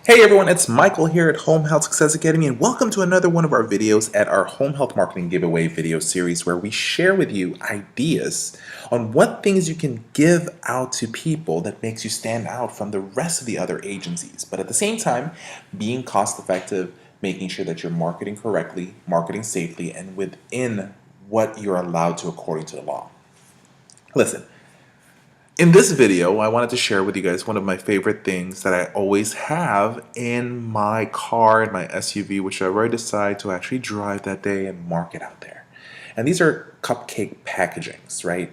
Hey everyone, it's Michael here at Home Health Success Academy, and welcome to another one of our videos at our Home Health Marketing Giveaway video series where we share with you ideas on what things you can give out to people that makes you stand out from the rest of the other agencies, but at the same time, being cost effective, making sure that you're marketing correctly, marketing safely, and within what you're allowed to according to the law. Listen. In this video, I wanted to share with you guys one of my favorite things that I always have in my car, in my SUV, whichever I decide to actually drive that day and mark it out there. And these are cupcake packagings, right?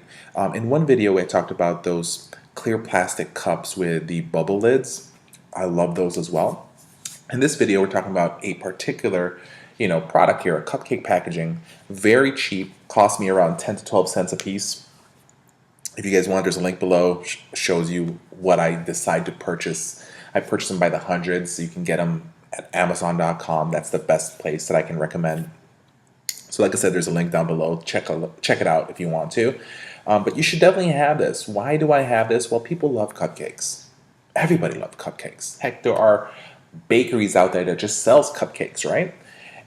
In one video, I talked about those clear plastic cups with the bubble lids. I love those as well. In this video, we're talking about a particular, product here, a cupcake packaging, very cheap, cost me around 10 to 12 cents a piece. If you guys want, there's a link below, shows you what I decide to purchase. I purchase them by the hundreds, so you can get them at Amazon.com. That's the best place that I can recommend. So like I said, there's a link down below. Check it out if you want to. But you should definitely have this. Why do I have this? Well, people love cupcakes. Everybody loves cupcakes. Heck, there are bakeries out there that just sells cupcakes, right?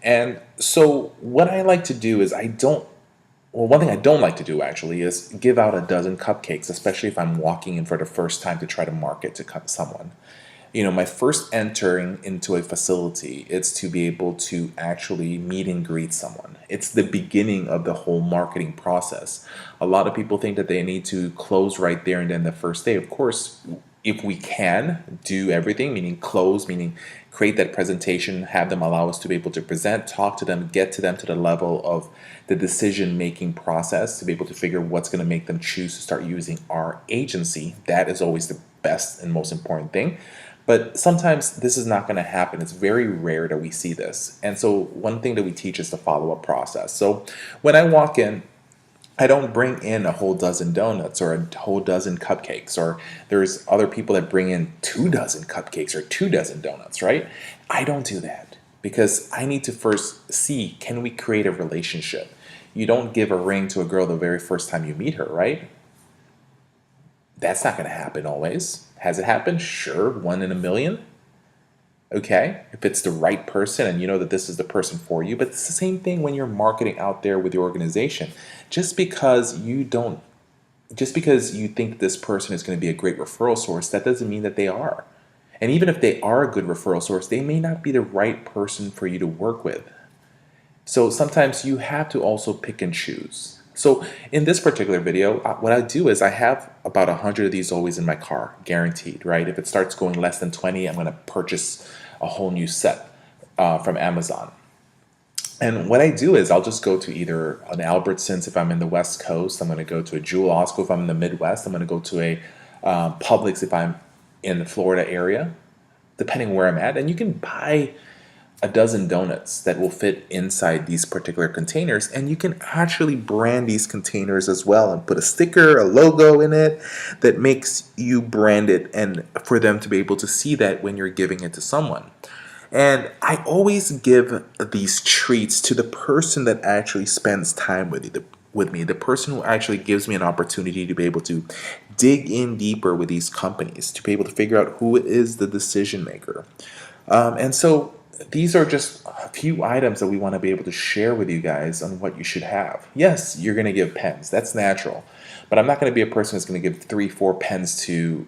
And so what I like to do is one thing I don't like to do actually is give out a dozen cupcakes, especially if I'm walking in for the first time to try to market to someone. My first entering into a facility is to be able to actually meet and greet someone. It's the beginning of the whole marketing process. A lot of people think that they need to close right there and then the first day. Of course, if we can do everything, meaning close, meaning create that presentation, have them allow us to be able to present, talk to them, get to them to the level of the decision-making process to be able to figure what's going to make them choose to start using our agency. That is always the best and most important thing. But sometimes this is not going to happen. It's very rare that we see this. And so one thing that we teach is the follow-up process. So when I walk in, I don't bring in a whole dozen donuts or a whole dozen cupcakes, or there's other people that bring in 2 dozen cupcakes or 2 dozen donuts, right? I don't do that because I need to first see, can we create a relationship? You don't give a ring to a girl the very first time you meet her, right? That's not going to happen always. Has it happened? Sure, 1 in a million. Okay, if it's the right person and you know that this is the person for you, but it's the same thing when you're marketing out there with your organization. Just because you think this person is going to be a great referral source, that doesn't mean that they are. And even if they are a good referral source, they may not be the right person for you to work with. So sometimes you have to also pick and choose. So in this particular video, what I do is I have about 100 of these always in my car, guaranteed, right? If it starts going less than 20, I'm going to purchase a whole new set from Amazon. And what I do is I'll just go to either an Albertsons if I'm in the West Coast. I'm going to go to a Jewel Osco if I'm in the Midwest. I'm going to go to a Publix if I'm in the Florida area, depending where I'm at. And you can buy a dozen donuts that will fit inside these particular containers, and you can actually brand these containers as well and put a sticker, a logo in it that makes you brand it and for them to be able to see that when you're giving it to someone. And I always give these treats to the person that actually spends time with me, the person who actually gives me an opportunity to be able to dig in deeper with these companies, to be able to figure out who is the decision maker. And so these are just a few items that we want to be able to share with you guys on what you should have. Yes, you're going to give pens. That's natural. But I'm not going to be a person who's going to give 3-4 pens to,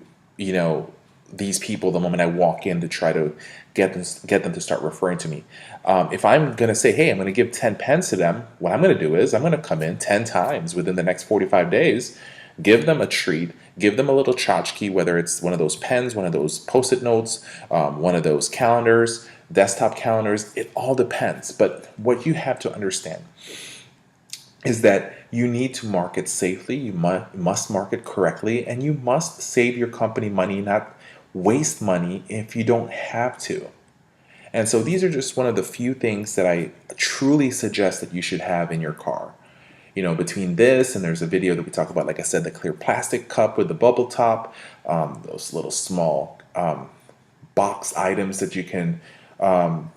these people the moment I walk in to try to get them to start referring to me. If I'm going to say, hey, I'm going to give 10 pens to them, what I'm going to do is I'm going to come in 10 times within the next 45 days, give them a treat, give them a little tchotchke, whether it's one of those pens, one of those Post-it notes, one of those calendars, desktop calendars. It all depends. But what you have to understand is that you need to market safely, you must market correctly, and you must save your company money, not waste money if you don't have to. And so these are just one of the few things that I truly suggest that you should have in your car. Between this and there's a video that we talk about, like I said, the clear plastic cup with the bubble top, those little small box items that you can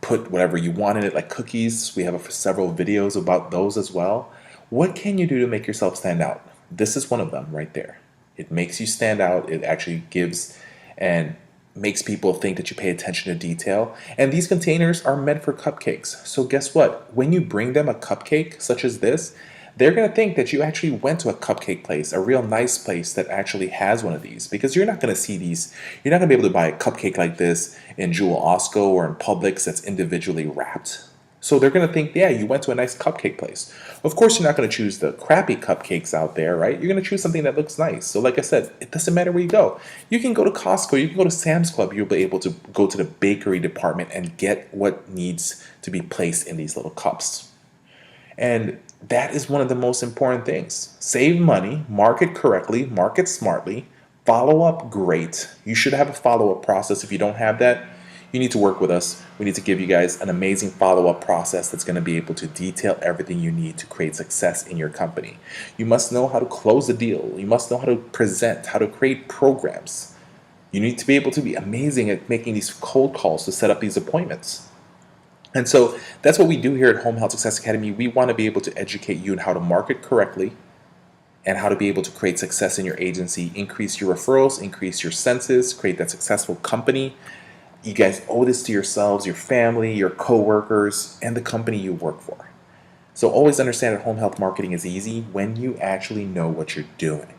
put whatever you want in it, like cookies. We have several videos about those as well. What can you do to make yourself stand out? This is one of them right there. It makes you stand out. It actually gives and makes people think that you pay attention to detail. And these containers are meant for cupcakes. So guess what? When you bring them a cupcake such as this, they're going to think that you actually went to a cupcake place, a real nice place that actually has one of these, because you're not going to see these. You're not going to be able to buy a cupcake like this in Jewel Osco or in Publix that's individually wrapped. So they're going to think, yeah, you went to a nice cupcake place. Of course, you're not going to choose the crappy cupcakes out there, right? You're going to choose something that looks nice. So like I said, it doesn't matter where you go. You can go to Costco, you can go to Sam's Club, you'll be able to go to the bakery department and get what needs to be placed in these little cups. And that is one of the most important things. Save money, market correctly, market smartly, follow up great. You should have a follow-up process. If you don't have that, you need to work with us. We need to give you guys an amazing follow-up process that's going to be able to detail everything you need to create success in your company. You must know how to close a deal. You must know how to present, how to create programs. You need to be able to be amazing at making these cold calls to set up these appointments. And so that's what we do here at Home Health Success Academy. We want to be able to educate you on how to market correctly and how to be able to create success in your agency, increase your referrals, increase your census, create that successful company. You guys owe this to yourselves, your family, your coworkers, and the company you work for. So always understand that home health marketing is easy when you actually know what you're doing.